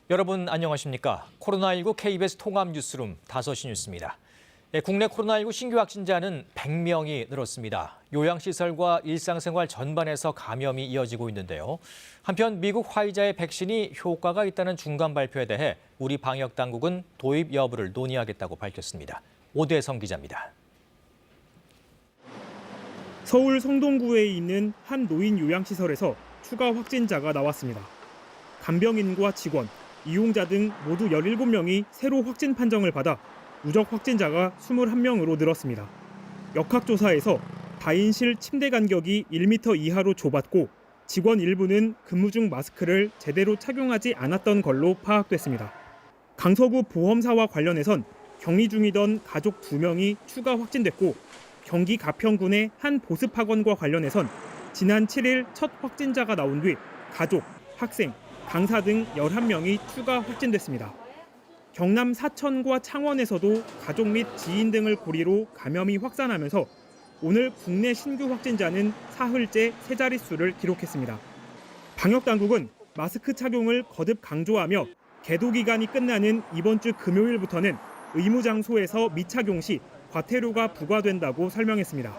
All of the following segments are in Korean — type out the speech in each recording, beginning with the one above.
여러분 안녕하십니까? 코로나19 KBS 통합 뉴스룸 5시 뉴스입니다. 국내 코로나19 신규 확진자는 100명이 늘었습니다. 요양시설과 일상생활 전반에서 감염이 이어지고 있는데요. 한편 미국 화이자의 백신이 효과가 있다는 중간 발표에 대해 우리 방역당국은 도입 여부를 논의하겠다고 밝혔습니다. 오대성 기자입니다. 서울 성동구에 있는 한 노인 요양시설에서 추가 확진자가 나왔습니다. 간병인과 직원, 이용자 등 모두 17명이 새로 확진 판정을 받아 누적 확진자가 21명으로 늘었습니다. 역학조사에서 다인실 침대 간격이 1m 이하로 좁았고 직원 일부는 근무 중 마스크를 제대로 착용하지 않았던 걸로 파악됐습니다. 강서구 보험사와 관련해선 격리 중이던 가족 2명이 추가 확진됐고 경기 가평군의 한 보습학원과 관련해선 지난 7일 첫 확진자가 나온 뒤 가족, 학생, 강사 등 11명이 추가 확진됐습니다. 경남 사천과 창원에서도 가족 및 지인 등을 고리로 감염이 확산하면서 오늘 국내 신규 확진자는 사흘째 세 자릿수를 기록했습니다. 방역당국은 마스크 착용을 거듭 강조하며 계도 기간이 끝나는 이번 주 금요일부터는 의무 장소에서 미착용 시 과태료가 부과된다고 설명했습니다.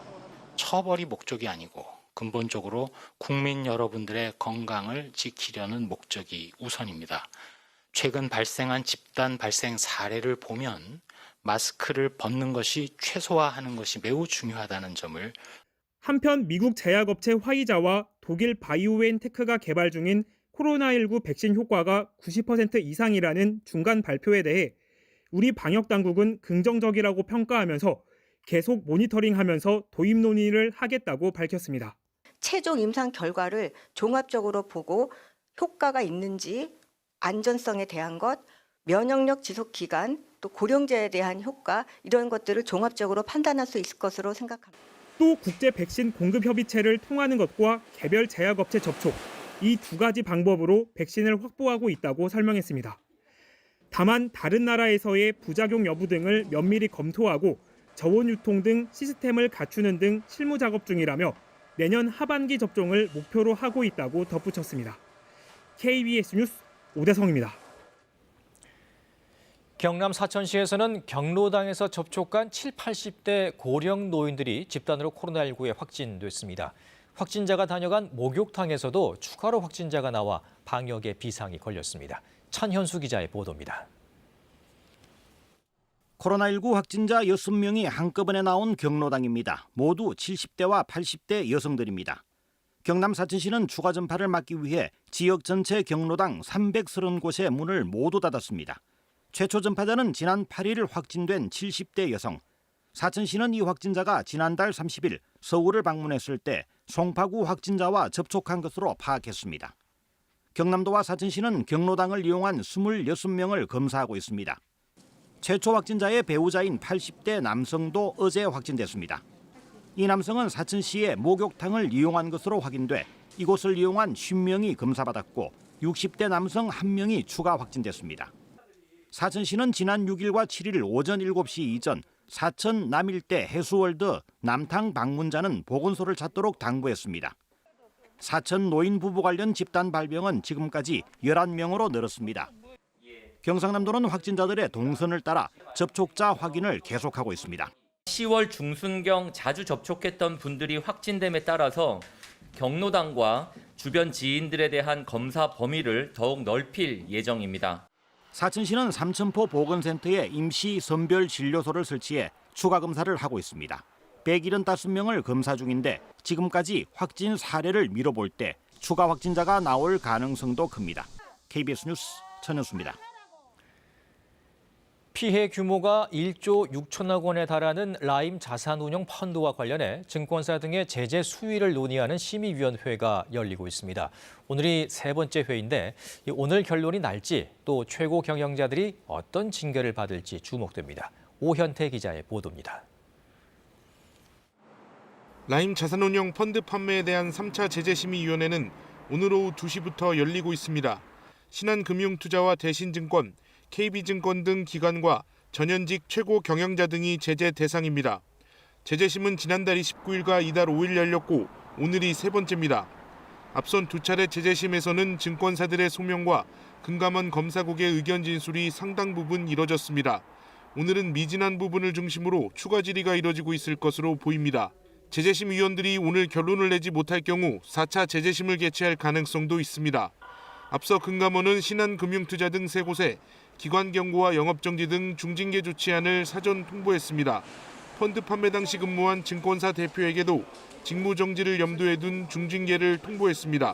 처벌이 목적이 아니고 근본적으로 국민 여러분들의 건강을 지키려는 목적이 우선입니다. 최근 발생한 집단 발생 사례를 보면 마스크를 벗는 것이 최소화하는 것이 매우 중요하다는 점을. 한편 미국 제약업체 화이자와 독일 바이오엔테크가 개발 중인 코로나19 백신 효과가 90% 이상이라는 중간 발표에 대해 우리 방역당국은 긍정적이라고 평가하면서 계속 모니터링하면서 도입 논의를 하겠다고 밝혔습니다. 최종 임상 결과를 종합적으로 보고 효과가 있는지 안전성에 대한 것, 면역력 지속 기간, 또 고령자에 대한 효과 이런 것들을 종합적으로 판단할 수 있을 것으로 생각합니다. 또 국제 백신 공급 협의체를 통하는 것과 개별 제약업체 접촉 이 두 가지 방법으로 백신을 확보하고 있다고 설명했습니다. 다만 다른 나라에서의 부작용 여부 등을 면밀히 검토하고 저온 유통 등 시스템을 갖추는 등 실무 작업 중이라며 내년 하반기 접종을 목표로 하고 있다고 덧붙였습니다. KBS 뉴스 오대성입니다. 경남 사천시에서는 경로당에서 접촉한 80대 고령 노인들이 집단으로 코로나19에 확진됐습니다. 확진자가 다녀간 목욕탕에서도 추가로 확진자가 나와 방역에 비상이 걸렸습니다. 천현수 기자의 보도입니다. 코로나19 확진자 6명이 한꺼번에 나온 경로당입니다. 모두 70대와 80대 여성들입니다. 경남 사천시는 추가 전파를 막기 위해 지역 전체 경로당 330곳의 문을 모두 닫았습니다. 최초 전파자는 지난 8일 확진된 70대 여성. 사천시는 이 확진자가 지난달 30일 서울을 방문했을 때 송파구 확진자와 접촉한 것으로 파악했습니다. 경남도와 사천시는 경로당을 이용한 26명을 검사하고 있습니다. 최초 확진자의 배우자인 80대 남성도 어제 확진됐습니다. 이 남성은 사천시의 목욕탕을 이용한 것으로 확인돼 이곳을 이용한 50명이 검사받았고 60대 남성 1명이 추가 확진됐습니다. 사천시는 지난 6일과 7일 오전 7시 이전 사천 남일대 해수월드 남탕 방문자는 보건소를 찾도록 당부했습니다. 사천 노인 부부 관련 집단 발병은 지금까지 11명으로 늘었습니다. 경상남도는 확진자들의 동선을 따라 접촉자 확인을 계속하고 있습니다. 10월 중순경 자주 접촉했던 분들이 확진됨에 따라서 경로당과 주변 지인들에 대한 검사 범위를 더욱 넓힐 예정입니다. 사천시는 삼천포 보건센터에 임시 선별 진료소를 설치해 추가 검사를 하고 있습니다. 175명을 검사 중인데 지금까지 확진 사례를 미뤄볼 때 추가 확진자가 나올 가능성도 큽니다. KBS 뉴스 천현수입니다. 피해 규모가 1조 6천억 원에 달하는 라임 자산운용 펀드와 관련해 증권사 등의 제재 수위를 논의하는 심의위원회가 열리고 있습니다. 오늘이 세 번째 회의인데 오늘 결론이 날지 또 최고 경영자들이 어떤 징계를 받을지 주목됩니다. 오현태 기자의 보도입니다. 라임 자산운용 펀드 판매에 대한 3차 제재심의위원회는 오늘 오후 2시부터 열리고 있습니다. 신한금융투자와 대신증권, KB증권 등 기관과 전현직 최고 경영자 등이 제재 대상입니다. 제재심은 지난달 29일과 이달 5일 열렸고 오늘이 세 번째입니다. 앞선 두 차례 제재심에서는 증권사들의 소명과 금감원 검사국의 의견 진술이 상당 부분 이뤄졌습니다. 오늘은 미진한 부분을 중심으로 추가 질의가 이뤄지고 있을 것으로 보입니다. 제재심 위원들이 오늘 결론을 내지 못할 경우 4차 제재심을 개최할 가능성도 있습니다. 앞서 금감원은 신한금융투자 등 3곳에 기관 경고와 영업정지 등 중징계 조치안을 사전 통보했습니다. 펀드 판매 당시 근무한 증권사 대표에게도 직무정지를 염두에 둔 중징계를 통보했습니다.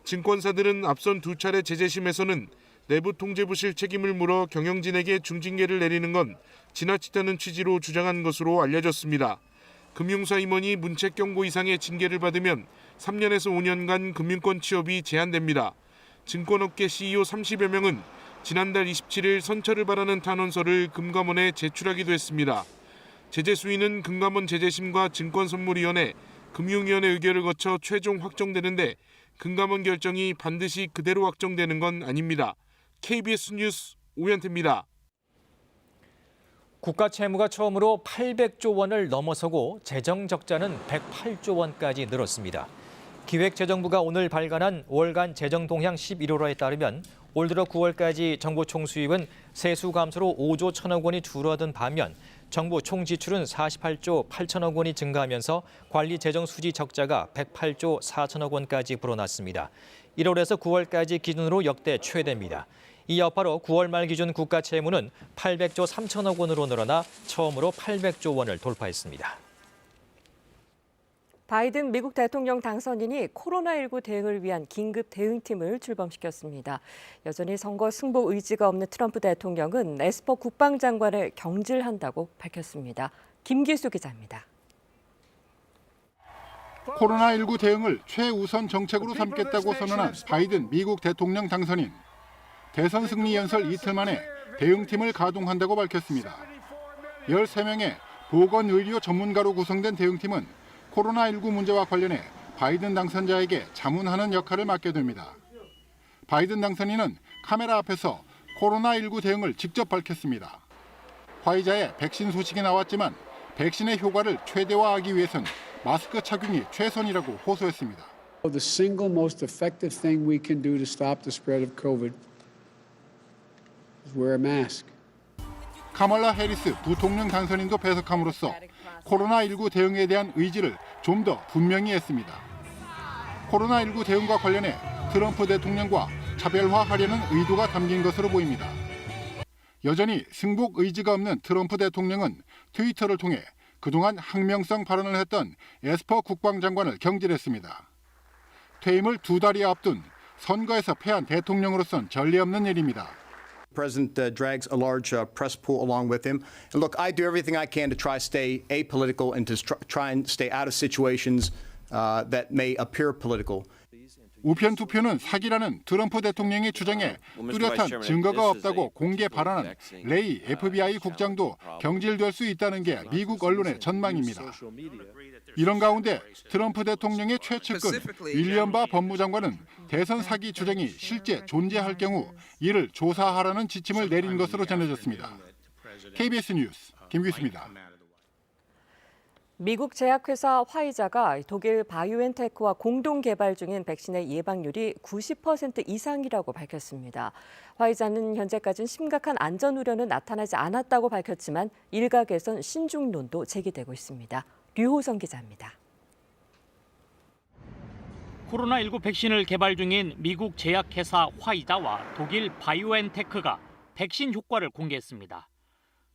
증권사들은 앞선 두 차례 제재심에서는 내부 통제부실 책임을 물어 경영진에게 중징계를 내리는 건 지나치다는 취지로 주장한 것으로 알려졌습니다. 금융사 임원이 문책 경고 이상의 징계를 받으면 3년에서 5년간 금융권 취업이 제한됩니다. 증권업계 CEO 30여 명은 지난달 27일 선처를 바라는 탄원서를 금감원에 제출하기도 했습니다. 제재 수위는 금감원 제재심과 증권선물위원회, 금융위원회 의결을 거쳐 최종 확정되는데 금감원 결정이 반드시 그대로 확정되는 건 아닙니다. KBS 뉴스 오현태입니다. 국가 채무가 처음으로 800조 원을 넘어서고 재정 적자는 108조 원까지 늘었습니다. 기획재정부가 오늘 발간한 월간 재정 동향 11월호에 따르면 올 들어 9월까지 정부 총수입은 세수 감소로 5조 1천억 원이 줄어든 반면 정부 총지출은 48조 8천억 원이 증가하면서 관리 재정 수지 적자가 108조 4천억 원까지 불어났습니다. 1월에서 9월까지 기준으로 역대 최대입니다. 이 여파로 9월 말 기준 국가 채무는 800조 3천억 원으로 늘어나 처음으로 800조 원을 돌파했습니다. 바이든 미국 대통령 당선인이 코로나19 대응을 위한 긴급 대응팀을 출범시켰습니다. 여전히 선거 승복 의지가 없는 트럼프 대통령은 에스퍼 국방장관을 경질한다고 밝혔습니다. 김기수 기자입니다. 코로나19 대응을 최우선 정책으로 삼겠다고 선언한 바이든 미국 대통령 당선인. 대선 승리 연설 이틀 만에 대응팀을 가동한다고 밝혔습니다. 13명의 보건의료 전문가로 구성된 대응팀은 코로나19 문제와 관련해 바이든 당선자에게 자문하는 역할을 맡게 됩니다. 바이든 당선인은 카메라 앞에서 코로나19 대응을 직접 밝혔습니다. 화이자의 백신 소식이 나왔지만 백신의 효과를 최대화하기 위해선 마스크 착용이 최선이라고 호소했습니다. The single most effective thing we can do to stop the spread of COVID is wear a mask. 카멀라 해리스 부통령 당선인도 배석함으로써 코로나19 대응에 대한 의지를 좀 더 분명히 했습니다. 코로나19 대응과 관련해 트럼프 대통령과 차별화하려는 의도가 담긴 것으로 보입니다. 여전히 승복 의지가 없는 트럼프 대통령은 트위터를 통해 그동안 항명성 발언을 했던 에스퍼 국방장관을 경질했습니다. 퇴임을 2달이 앞둔 선거에서 패한 대통령으로선 전례 없는 일입니다. The president drags a large press pool along with him. And look, I do everything I can to try to stay apolitical and to try and stay out of situations that may appear political. 우편 투표는 사기라는 트럼프 대통령의 주장에 뚜렷한 증거가 없다고 공개 발언한 레이 FBI 국장도 경질될 수 있다는 게 미국 언론의 전망입니다. 이런 가운데 트럼프 대통령의 최측근 윌리엄 바 법무장관은 대선 사기 주장이 실제 존재할 경우 이를 조사하라는 지침을 내린 것으로 전해졌습니다. KBS 뉴스 김규수입니다. 미국 제약회사 화이자가 독일 바이오엔테크와 공동 개발 중인 백신의 예방률이 90% 이상이라고 밝혔습니다. 화이자는 현재까지는 심각한 안전 우려는 나타나지 않았다고 밝혔지만 일각에선 신중론도 제기되고 있습니다. 류호성 기자입니다. 코로나19 백신을 개발 중인 미국 제약회사 화이자와 독일 바이오엔테크가 백신 효과를 공개했습니다.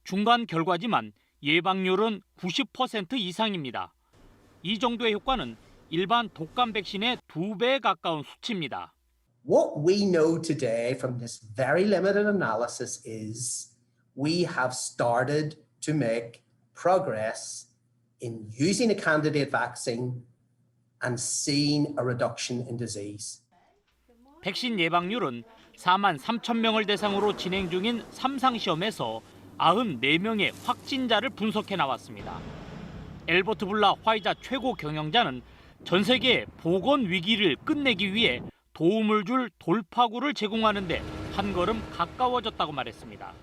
중간 결과지만 예방률은 90% 이상입니다. 이 정도의 효과는 일반 독감 백신의 2배에 가까운 수치입니다. What we know today from this very limited analysis is we have started to make progress in using a candidate vaccine and seeing a reduction in disease. 백신 예방률은 4만 3천 명을 대상으로 진행 중인 3상 시험에서 94명의 확진자를 분석해 나왔습니다. 엘버트 불라 화이자 최고 경영자는 전 세계의 보건 위기를 끝내기 위해 도움을 줄 돌파구를 제공하는 데 한 걸음 가까워졌다고 말했습니다.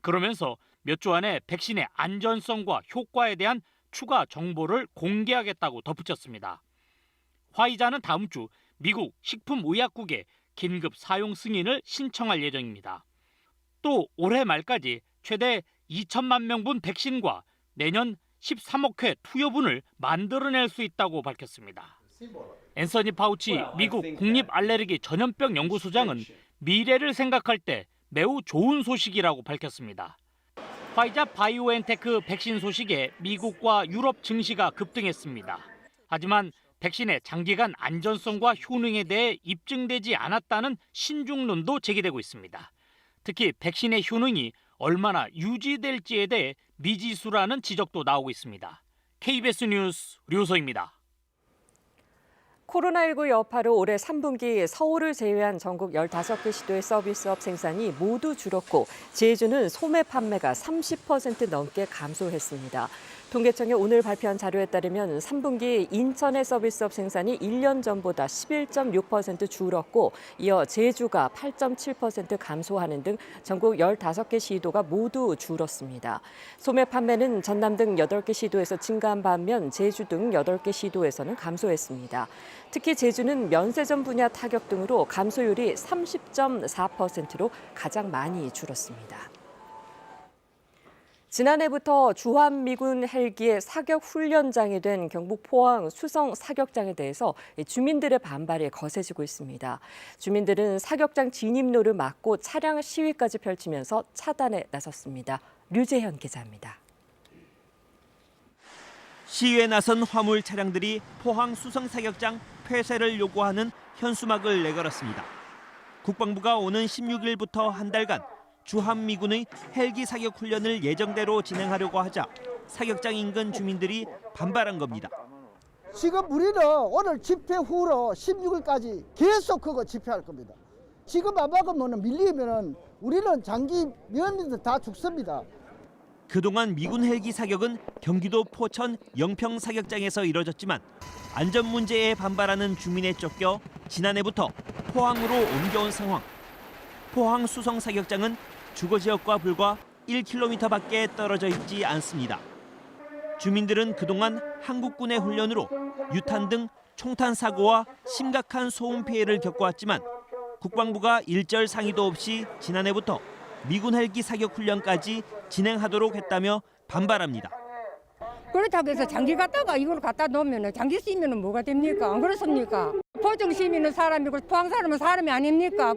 그러면서 몇 주 안에 백신의 안전성과 효과에 대한 추가 정보를 공개하겠다고 덧붙였습니다. 화이자는 다음 주 미국 식품의약국에 긴급 사용 승인을 신청할 예정입니다. 또 올해 말까지 최대 2천만 명분 백신과 내년 13억 회 투여분을 만들어낼 수 있다고 밝혔습니다. 앤서니 파우치 미국 국립알레르기 전염병 연구소장은 미래를 생각할 때 매우 좋은 소식이라고 밝혔습니다. 화이자 바이오엔테크 백신 소식에 미국과 유럽 증시가 급등했습니다. 하지만 백신의 장기간 안전성과 효능에 대해 입증되지 않았다는 신중론도 제기되고 있습니다. 특히 백신의 효능이 얼마나 유지될지에 대해 미지수라는 지적도 나오고 있습니다. KBS 뉴스 류소입니다. 코로나19 여파로 올해 3분기 서울을 제외한 전국 15개 시도의 서비스업 생산이 모두 줄었고 제주는 소매 판매가 30% 넘게 감소했습니다. 통계청이 오늘 발표한 자료에 따르면 3분기 인천의 서비스업 생산이 1년 전보다 11.6% 줄었고 이어 제주가 8.7% 감소하는 등 전국 15개 시도가 모두 줄었습니다. 소매 판매는 전남 등 8개 시도에서 증가한 반면 제주 등 8개 시도에서는 감소했습니다. 특히 제주는 면세점 분야 타격 등으로 감소율이 30.4%로 가장 많이 줄었습니다. 지난해부터 주한미군 헬기의 사격 훈련장이 된 경북 포항 수성 사격장에 대해서 주민들의 반발이 거세지고 있습니다. 주민들은 사격장 진입로를 막고 차량 시위까지 펼치면서 차단에 나섰습니다. 류재현 기자입니다. 시위에 나선 화물 차량들이 포항 수성 사격장 폐쇄를 요구하는 현수막을 내걸었습니다. 국방부가 오는 16일부터 한 달간 주한미군의 헬기 사격 훈련을 예정대로 진행하려고 하자 사격장 인근 주민들이 반발한 겁니다. 지금 우리는 오늘 집회 후로 16일까지 계속 그거 집회할 겁니다. 지금 안 막으면 밀리면 우리는 장기 면민들 다 죽습니다. 그동안 미군 헬기 사격은 경기도 포천 영평 사격장에서 이뤄졌지만 안전 문제에 반발하는 주민에 쫓겨 지난해부터 포항으로 옮겨온 상황. 포항 수성 사격장은 주거 지역과 불과 1km밖에 떨어져 있지 않습니다. 주민들은 그동안 한국군의 훈련으로 유탄 등 총탄 사고와 심각한 소음 피해를 겪어왔지만 국방부가 일절 상의도 없이 지난해부터 미군 헬기 사격 훈련까지 진행하도록 했다며 반발합니다. 그렇다고 해서 장기 갖다가 이걸 갖다 놓으면 장기 쓰이면 뭐가 됩니까? 안 그렇습니까? 포정 시민은 사람이고 포항 사람은 사람이 아닙니까?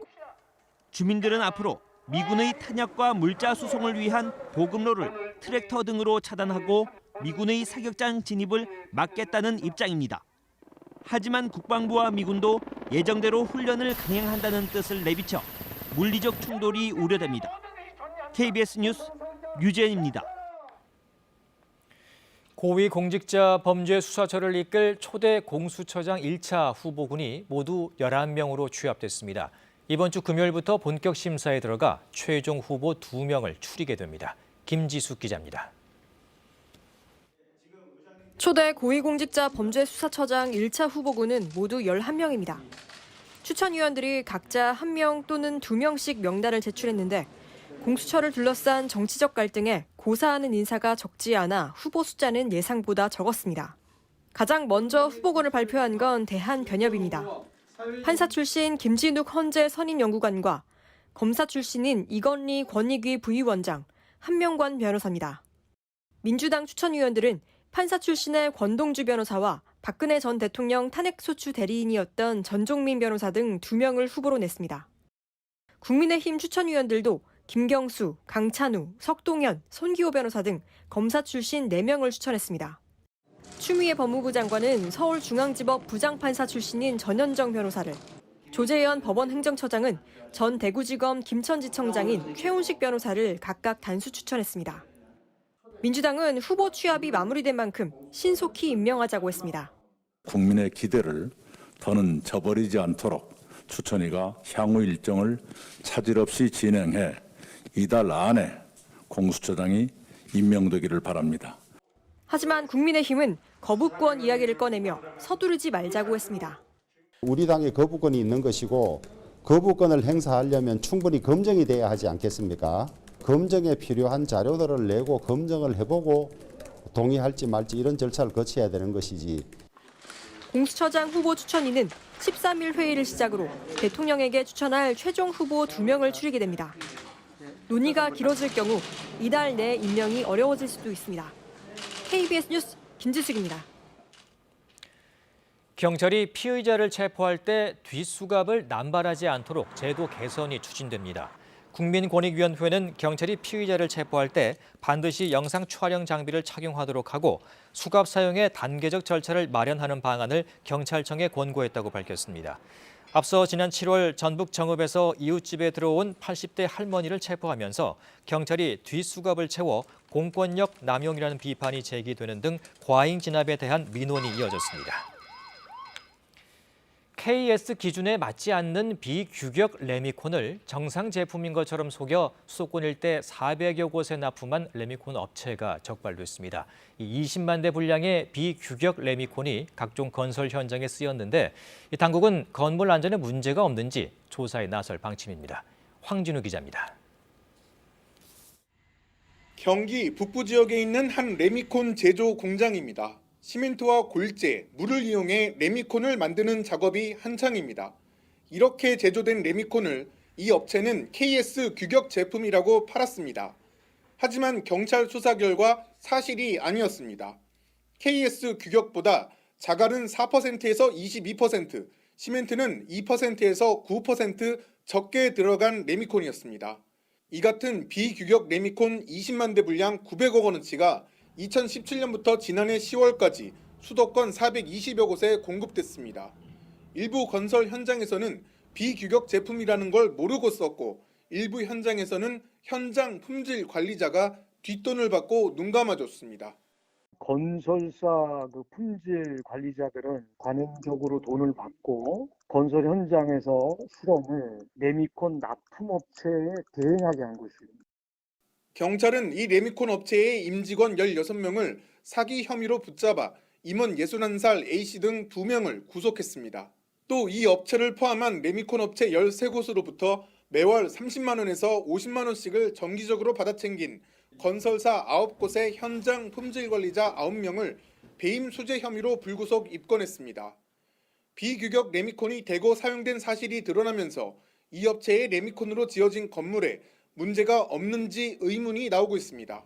주민들은 앞으로 미군의 탄약과 물자 수송을 위한 보급로를 트랙터 등으로 차단하고 미군의 사격장 진입을 막겠다는 입장입니다. 하지만 국방부와 미군도 예정대로 훈련을 강행한다는 뜻을 내비쳐 물리적 충돌이 우려됩니다. KBS 뉴스 류재현입니다. 고위공직자 범죄 수사처를 이끌 초대 공수처장 1차 후보군이 모두 11명으로 취합됐습니다. 이번 주 금요일부터 본격 심사에 들어가 최종 후보 2명을 추리게 됩니다. 김지숙 기자입니다. 초대 고위공직자 범죄수사처장 1차 후보군은 모두 11명입니다. 추천위원들이 각자 1명 또는 2명씩 명단을 제출했는데 공수처를 둘러싼 정치적 갈등에 고사하는 인사가 적지 않아 후보 숫자는 예상보다 적었습니다. 가장 먼저 후보군을 발표한 건 대한변협입니다. 판사 출신 김진욱 헌재 선임연구관과 검사 출신인 이건리 권익위 부위원장, 한명관 변호사입니다. 민주당 추천위원들은 판사 출신의 권동주 변호사와 박근혜 전 대통령 탄핵소추 대리인이었던 전종민 변호사 등 2명을 후보로 냈습니다. 국민의힘 추천위원들도 김경수, 강찬우, 석동현, 손기호 변호사 등 검사 출신 4명을 추천했습니다. 추미애 법무부 장관은 서울중앙지법 부장판사 출신인 전현정 변호사를, 조재현 법원행정처장은 전 대구지검 김천지청장인 최훈식 변호사를 각각 단수 추천했습니다. 민주당은 후보 취합이 마무리된 만큼 신속히 임명하자고 했습니다. 국민의 기대를 더는 저버리지 않도록 추천위가 향후 일정을 차질 없이 진행해 이달 안에 공수처장이 임명되기를 바랍니다. 하지만 국민의힘은 거부권 이야기를 꺼내며 서두르지 말자고 했습니다. 우리 당에 거부권이 있는 것이고 거부권을 행사하려면 충분히 검증이 돼야 하지 않겠습니까? 검증에 필요한 자료들을 내고 검증을 해보고 동의할지 말지 이런 절차를 거쳐야 되는 것이지. 공수처장 후보 추천위는 13일 회의를 시작으로 대통령에게 추천할 최종 후보 2명을 추리게 됩니다. 논의가 길어질 경우 이달 내 임명이 어려워질 수도 있습니다. KBS 뉴스 김지숙입니다. 경찰이 피의자를 체포할 때 뒷수갑을 남발하지 않도록 제도 개선이 추진됩니다. 국민권익위원회는 경찰이 피의자를 체포할 때 반드시 영상 촬영 장비를 착용하도록 하고 수갑 사용의 단계적 절차를 마련하는 방안을 경찰청에 권고했다고 밝혔습니다. 앞서 지난 7월 전북 정읍에서 이웃집에 들어온 80대 할머니를 체포하면서 경찰이 뒷수갑을 채워 공권력 남용이라는 비판이 제기되는 등 과잉 진압에 대한 민원이 이어졌습니다. KS 기준에 맞지 않는 비규격 레미콘을 정상 제품인 것처럼 속여 수도권 일대 400여 곳에 납품한 레미콘 업체가 적발됐습니다. 이 20만 대 분량의 비규격 레미콘이 각종 건설 현장에 쓰였는데 당국은 건물 안전에 문제가 없는지 조사에 나설 방침입니다. 황진우 기자입니다. 경기 북부 지역에 있는 한 레미콘 제조 공장입니다. 시멘트와 골재, 물을 이용해 레미콘을 만드는 작업이 한창입니다. 이렇게 제조된 레미콘을 이 업체는 KS 규격 제품이라고 팔았습니다. 하지만 경찰 수사 결과 사실이 아니었습니다. KS 규격보다 자갈은 4%에서 22%, 시멘트는 2%에서 9% 적게 들어간 레미콘이었습니다. 이 같은 비규격 레미콘 20만 대 분량 900억 원어치가 2017년부터 지난해 10월까지 수도권 420여 곳에 공급됐습니다. 일부 건설 현장에서는 비규격 제품이라는 걸 모르고 썼고 일부 현장에서는 현장 품질 관리자가 뒷돈을 받고 눈 감아줬습니다. 건설사 품질 관리자들은 관행적으로 돈을 받고 건설 현장에서 실험을 레미콘 납품업체에 대행하게 한 것입니다. 경찰은 이 레미콘 업체의 임직원 16명을 사기 혐의로 붙잡아 임원 61살 A씨 등 2명을 구속했습니다. 또 이 업체를 포함한 레미콘 업체 13곳으로부터 매월 30만 원에서 50만 원씩을 정기적으로 받아챙긴 건설사 9곳의 현장 품질 관리자 9명을 배임 수재 혐의로 불구속 입건했습니다. 비규격 레미콘이 대거 사용된 사실이 드러나면서 이 업체의 레미콘으로 지어진 건물에 문제가 없는지 의문이 나오고 있습니다.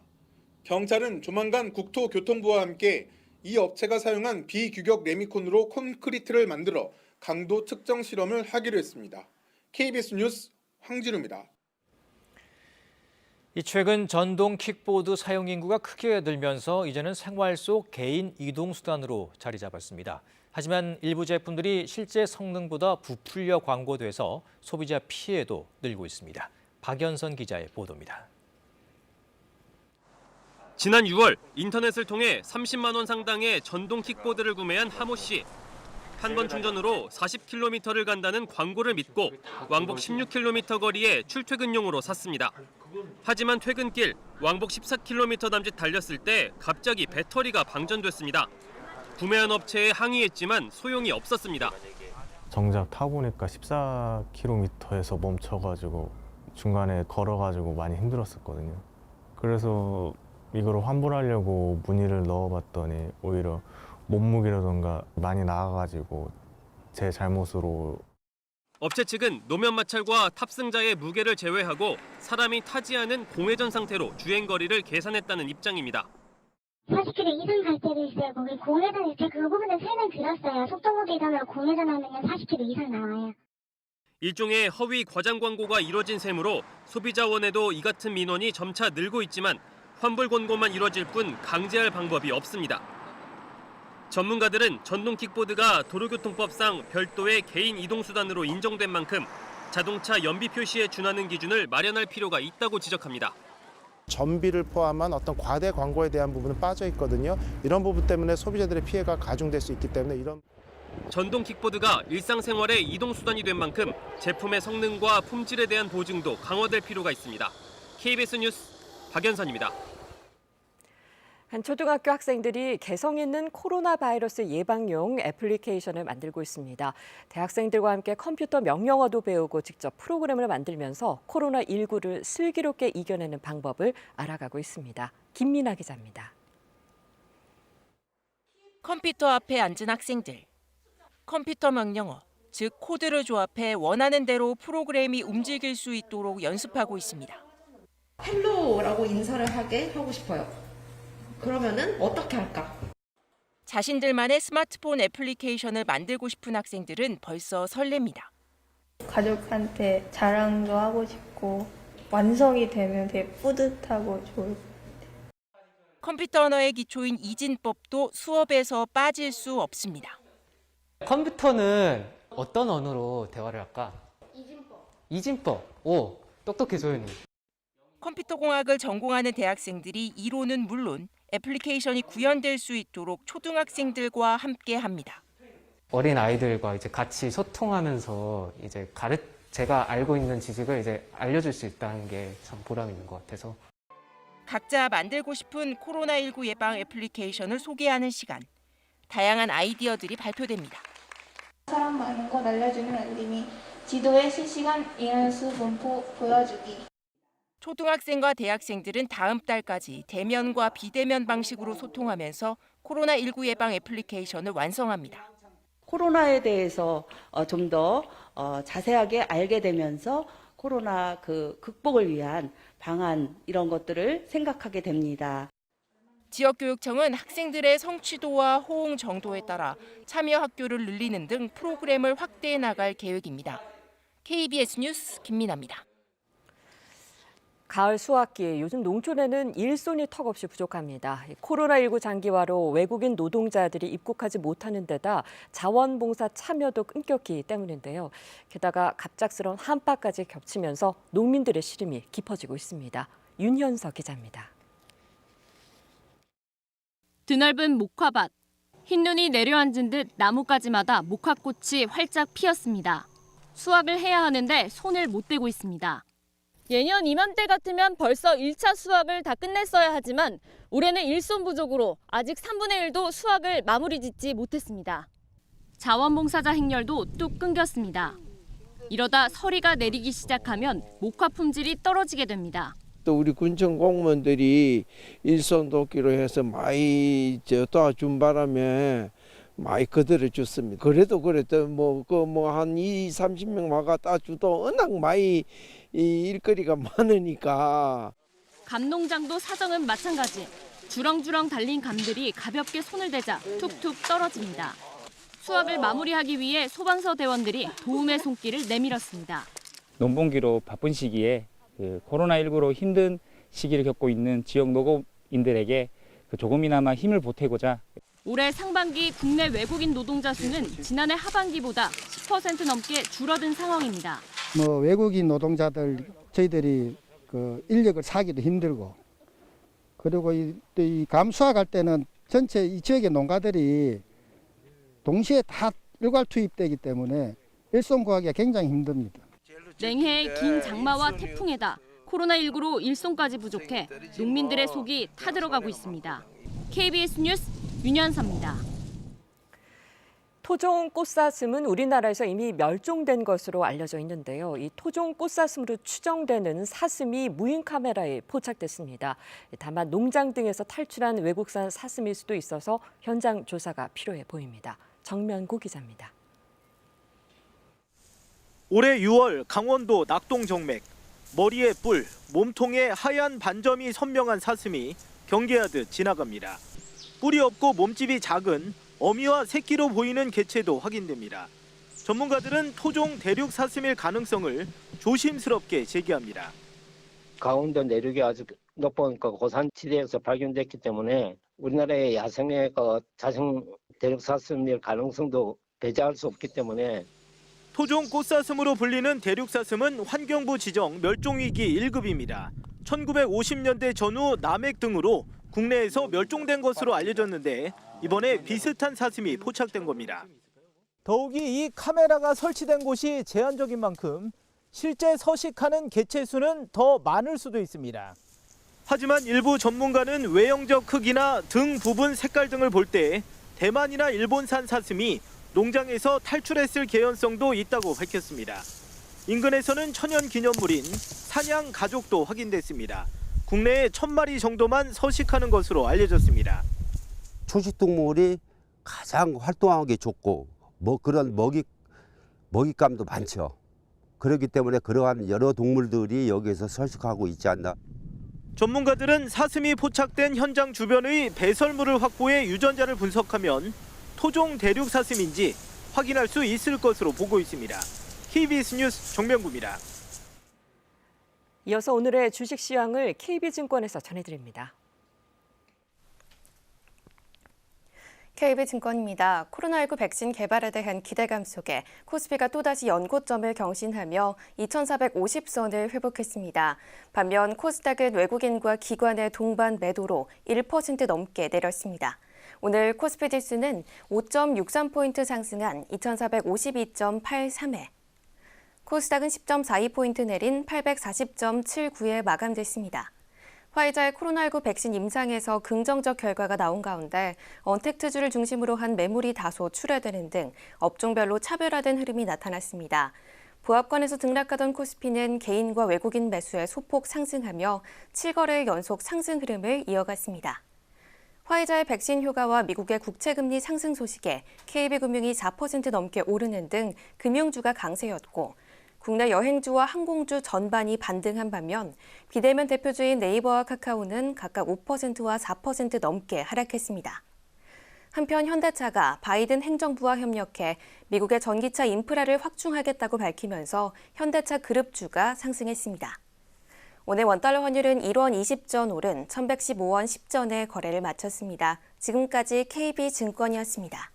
경찰은 조만간 국토교통부와 함께 이 업체가 사용한 비규격 레미콘으로 콘크리트를 만들어 강도 측정 실험을 하기로 했습니다. KBS 뉴스 황진우입니다. 최근 전동 킥보드 사용 인구가 크게 늘면서 이제는 생활 속 개인 이동 수단으로 자리 잡았습니다. 하지만 일부 제품들이 실제 성능보다 부풀려 광고돼서 소비자 피해도 늘고 있습니다. 박연선 기자의 보도입니다. 지난 6월 인터넷을 통해 30만 원 상당의 전동 킥보드를 구매한 하모 씨. 한 번 충전으로 40km를 간다는 광고를 믿고 왕복 16km 거리에 출퇴근용으로 샀습니다. 하지만 퇴근길 왕복 14km 남짓 달렸을 때 갑자기 배터리가 방전됐습니다. 구매한 업체에 항의했지만 소용이 없었습니다. 정작 타보니까 14km에서 멈춰가지고 중간에 걸어가지고 많이 힘들었었거든요. 그래서 이거를 환불하려고 문의를 넣어봤더니 오히려 몸무게라던가 많이 나가가지고 제 잘못으로. 업체 측은 노면 마찰과 탑승자의 무게를 제외하고 사람이 타지 않은 공회전 상태로 주행 거리를 계산했다는 입장입니다. 40km 이상 갈 때도 있어요. 거기 공회전일 때 그 부분은 설명 드렸어요. 속도무 계산으로 공회전하면 40km 이상 나와요. 일종의 허위 과장 광고가 이뤄진 셈으로 소비자원에도 이 같은 민원이 점차 늘고 있지만 환불 권고만 이뤄질 뿐 강제할 방법이 없습니다. 전문가들은 전동 킥보드가 도로교통법상 별도의 개인 이동수단으로 인정된 만큼 자동차 연비 표시에 준하는 기준을 마련할 필요가 있다고 지적합니다. 전비를 포함한 어떤 과대 광고에 대한 부분은 빠져 있거든요. 이런 부분 때문에 소비자들의 피해가 가중될 수 있기 때문에 이런. 전동 킥보드가 일상생활의 이동수단이 된 만큼 제품의 성능과 품질에 대한 보증도 강화될 필요가 있습니다. KBS 뉴스 박연선입니다. 한 초등학교 학생들이 개성 있는 코로나 바이러스 예방용 애플리케이션을 만들고 있습니다. 대학생들과 함께 컴퓨터 명령어도 배우고 직접 프로그램을 만들면서 코로나19를 슬기롭게 이겨내는 방법을 알아가고 있습니다. 김민아 기자입니다. 컴퓨터 앞에 앉은 학생들. 컴퓨터 명령어, 즉 코드를 조합해 원하는 대로 프로그램이 움직일 수 있도록 연습하고 있습니다. 헬로라고 인사를 하게 하고 싶어요. 그러면은 어떻게 할까? 자신들만의 스마트폰 애플리케이션을 만들고 싶은 학생들은 벌써 설렙니다. 가족한테 자랑도 하고 싶고 완성이 되면 되게 뿌듯하고 좋을 것 같아요. 컴퓨터 언어의 기초인 이진법도 수업에서 빠질 수 없습니다. 컴퓨터는 어떤 언어로 대화를 할까? 이진법. 오, 똑똑해 소연이. 컴퓨터 공학을 전공하는 대학생들이 이론은 물론 애플리케이션이 구현될 수 있도록 초등학생들과 함께 합니다. 어린 아이들과 이제 같이 소통하면서 이제 제가 알고 있는 지식을 이제 알려줄 수 있다는 게 참 보람 있는 것 같아서. 각자 만들고 싶은 코로나19 예방 애플리케이션을 소개하는 시간. 다양한 아이디어들이 발표됩니다. 사람 많은 것 알려주는 알림이, 지도의 실시간 인원수 분포 보여주기. 초등학생과 대학생들은 다음 달까지 대면과 비대면 방식으로 소통하면서 코로나19 예방 애플리케이션을 완성합니다. 코로나에 대해서 좀 더 자세하게 알게 되면서 코로나 극복을 위한 방안 이런 것들을 생각하게 됩니다. 지역교육청은 학생들의 성취도와 호응 정도에 따라 참여 학교를 늘리는 등 프로그램을 확대해 나갈 계획입니다. KBS 뉴스 김민아입니다. 가을 수확기, 요즘 농촌에는 일손이 턱없이 부족합니다. 코로나19 장기화로 외국인 노동자들이 입국하지 못하는 데다 자원봉사 참여도 끊겼기 때문인데요. 게다가 갑작스러운 한파까지 겹치면서 농민들의 시름이 깊어지고 있습니다. 윤현석 기자입니다. 드넓은 목화밭, 흰눈이 내려앉은 듯 나뭇가지마다 목화꽃이 활짝 피었습니다. 수확을 해야 하는데 손을 못 대고 있습니다. 예년 이맘때 같으면 벌써 1차 수확을 다 끝냈어야 하지만 올해는 일손 부족으로 아직 3분의 1도 수확을 마무리 짓지 못했습니다. 자원봉사자 행렬도 뚝 끊겼습니다. 이러다 서리가 내리기 시작하면 목화 품질이 떨어지게 됩니다. 또 우리 군청 공무원들이 일손 돕기로 해서 많이 도와준 바람에 많이 거들어 줬습니다. 그래도 한 20-30명 와가 따주도 워낙 많이 일거리가 많으니까. 감농장도 사정은 마찬가지. 주렁주렁 달린 감들이 가볍게 손을 대자 툭툭 떨어집니다. 수확을 마무리하기 위해 소방서 대원들이 도움의 손길을 내밀었습니다. 농번기로 바쁜 시기에 코로나19로 힘든 시기를 겪고 있는 지역 농업인들에게 조금이나마 힘을 보태고자 올해 상반기 국내 외국인 노동자 수는 지난해 하반기보다 10% 넘게 줄어든 상황입니다. 외국인 노동자들 저희들이 인력을 사기도 힘들고, 그리고 이 감수학할 때는 전체 이 지역의 농가들이 동시에 다 일괄 투입되기 때문에 일손 구하기가 굉장히 힘듭니다. 냉해의 긴 장마와 태풍에다 코로나19로 일손까지 부족해 농민들의 속이 타들어가고 있습니다. KBS 뉴스 윤현서입니다. 토종 꽃사슴은 우리나라에서 이미 멸종된 것으로 알려져 있는데요. 이 토종 꽃사슴으로 추정되는 사슴이 무인 카메라에 포착됐습니다. 다만 농장 등에서 탈출한 외국산 사슴일 수도 있어서 현장 조사가 필요해 보입니다. 정면구 기자입니다. 올해 6월 강원도 낙동정맥, 머리에 뿔, 몸통에 하얀 반점이 선명한 사슴이 경계하듯 지나갑니다. 뿔이 없고 몸집이 작은 어미와 새끼로 보이는 개체도 확인됩니다. 전문가들은 토종 대륙 사슴일 가능성을 조심스럽게 제기합니다. 강원도 내륙이 아주 높은 고산지대에서 발견됐기 때문에 우리나라의 야생의 자생 대륙 사슴일 가능성도 배제할 수 없기 때문에 토종 꽃사슴으로 불리는 대륙사슴은 환경부 지정 멸종위기 1급입니다. 1950년대 전후 남핵 등으로 국내에서 멸종된 것으로 알려졌는데 이번에 비슷한 사슴이 포착된 겁니다. 더욱이 이 카메라가 설치된 곳이 제한적인 만큼 실제 서식하는 개체 수는 더 많을 수도 있습니다. 하지만 일부 전문가는 외형적 크기나 등 부분 색깔 등을 볼 때 대만이나 일본산 사슴이 농장에서 탈출했을 개연성도 있다고 밝혔습니다. 인근에서는 천연기념물인 사냥 가족도 확인됐습니다. 국내에 1000마리 정도만 서식하는 것으로 알려졌습니다. 초식동물이 가장 활동하기 좋고 그런 먹잇감도 많죠. 그렇기 때문에 그러한 여러 동물들이 여기에서 서식하고 있지 않나. 전문가들은 사슴이 포착된 현장 주변의 배설물을 확보해 유전자를 분석하면 토종 대륙 사슴인지 확인할 수 있을 것으로 보고 있습니다. KBS 뉴스 정명구입니다. 이어서 오늘의 주식 시황을 KB증권에서 전해드립니다. KB증권입니다. 코로나19 백신 개발에 대한 기대감 속에 코스피가 또다시 연고점을 경신하며 2,450선을 회복했습니다. 반면 코스닥은 외국인과 기관의 동반 매도로 1% 넘게 내렸습니다. 오늘 코스피 지수는 5.63포인트 상승한 2,452.83에 코스닥은 10.42포인트 내린 840.79에 마감됐습니다. 화이자의 코로나19 백신 임상에서 긍정적 결과가 나온 가운데 언택트주를 중심으로 한 매물이 다소 출회되는 등 업종별로 차별화된 흐름이 나타났습니다. 보합권에서 등락하던 코스피는 개인과 외국인 매수에 소폭 상승하며 7거래일 연속 상승 흐름을 이어갔습니다. 화이자의 백신 효과와 미국의 국채금리 상승 소식에 KB금융이 4% 넘게 오르는 등 금융주가 강세였고 국내 여행주와 항공주 전반이 반등한 반면 비대면 대표주인 네이버와 카카오는 각각 5%와 4% 넘게 하락했습니다. 한편 현대차가 바이든 행정부와 협력해 미국의 전기차 인프라를 확충하겠다고 밝히면서 현대차 그룹주가 상승했습니다. 오늘 원달러 환율은 1원 20전 오른 1,115원 10전에 거래를 마쳤습니다. 지금까지 KB증권이었습니다.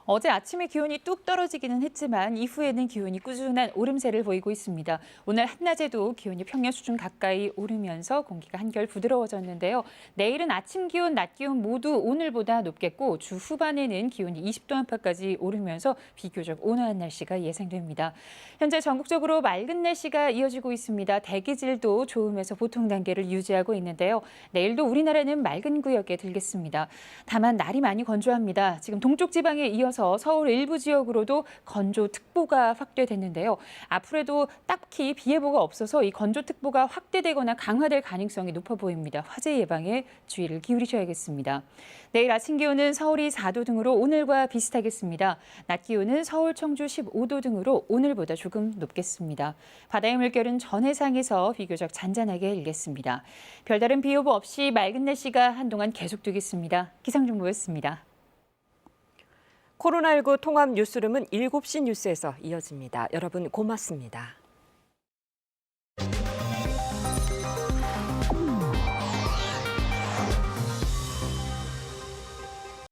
어제 아침에 기온이 뚝 떨어지기는 했지만 이후에는 기온이 꾸준한 오름세를 보이고 있습니다. 오늘 한낮에도 기온이 평년 수준 가까이 오르면서 공기가 한결 부드러워졌는데요. 내일은 아침 기온, 낮 기온 모두 오늘보다 높겠고 주 후반에는 기온이 20도 안팎까지 오르면서 비교적 온화한 날씨가 예상됩니다. 현재 전국적으로 맑은 날씨가 이어지고 있습니다. 대기질도 좋음에서 보통 단계를 유지하고 있는데요. 내일도 우리나라는 맑은 구역에 들겠습니다. 다만 날이 많이 건조합니다. 지금 동쪽 지방에 이어서 서울 일부 지역으로도 건조특보가 확대됐는데요. 앞으로도 딱히 비 예보가 없어서 이 건조특보가 확대되거나 강화될 가능성이 높아 보입니다. 화재 예방에 주의를 기울이셔야겠습니다. 내일 아침 기온은 서울이 4도 등으로 오늘과 비슷하겠습니다. 낮 기온은 서울, 청주 15도 등으로 오늘보다 조금 높겠습니다. 바다의 물결은 전해상에서 비교적 잔잔하게 일겠습니다. 별다른 비 예보 없이 맑은 날씨가 한동안 계속되겠습니다. 기상정보였습니다. 코로나19 통합 뉴스룸은 7시 뉴스에서 이어집니다. 여러분 고맙습니다.